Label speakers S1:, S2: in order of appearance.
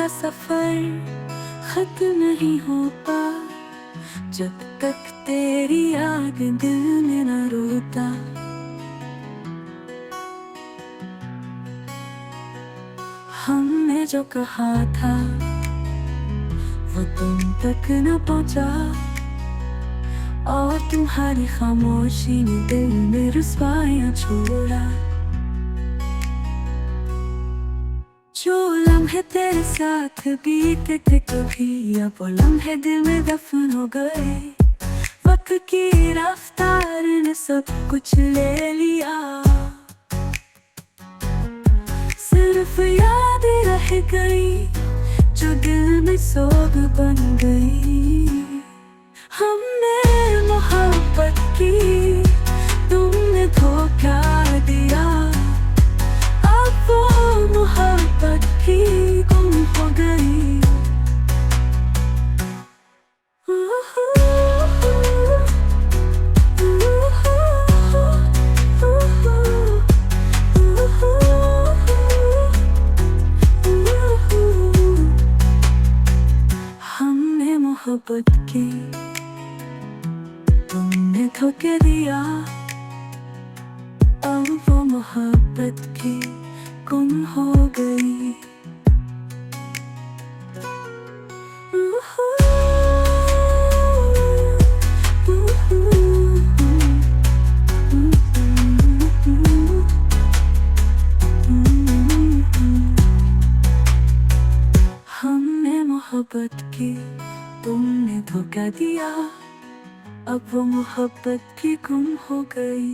S1: का सफर खत्म नहीं होता जब तक तेरी याद दिल में न रोता। हमने जो कहा था वो तुम तक न पहुंचा और तुम्हारी खामोशी ने दिल में रुस्वाइयां छोड़ा। जो लम्हे तेरे साथ बीते थे कभी अब वो लम्हे दिल में दफन हो गए। वक्त की रफ्तार ने सब कुछ ले लिया, सिर्फ याद रह गई जो दिल में सोग बन गई। हमने मोहब्बत की तुमने धोखा दिया, अब वो मोहब्बत की गुम हो गई। हमने मोहब्बत की तुमने धोखा दिया, अब वो मोहब्बत की गुम हो गई। हमने मोहब्बत की तुमने धोखा दिया, अब वो मोहब्बत की गुम हो गई।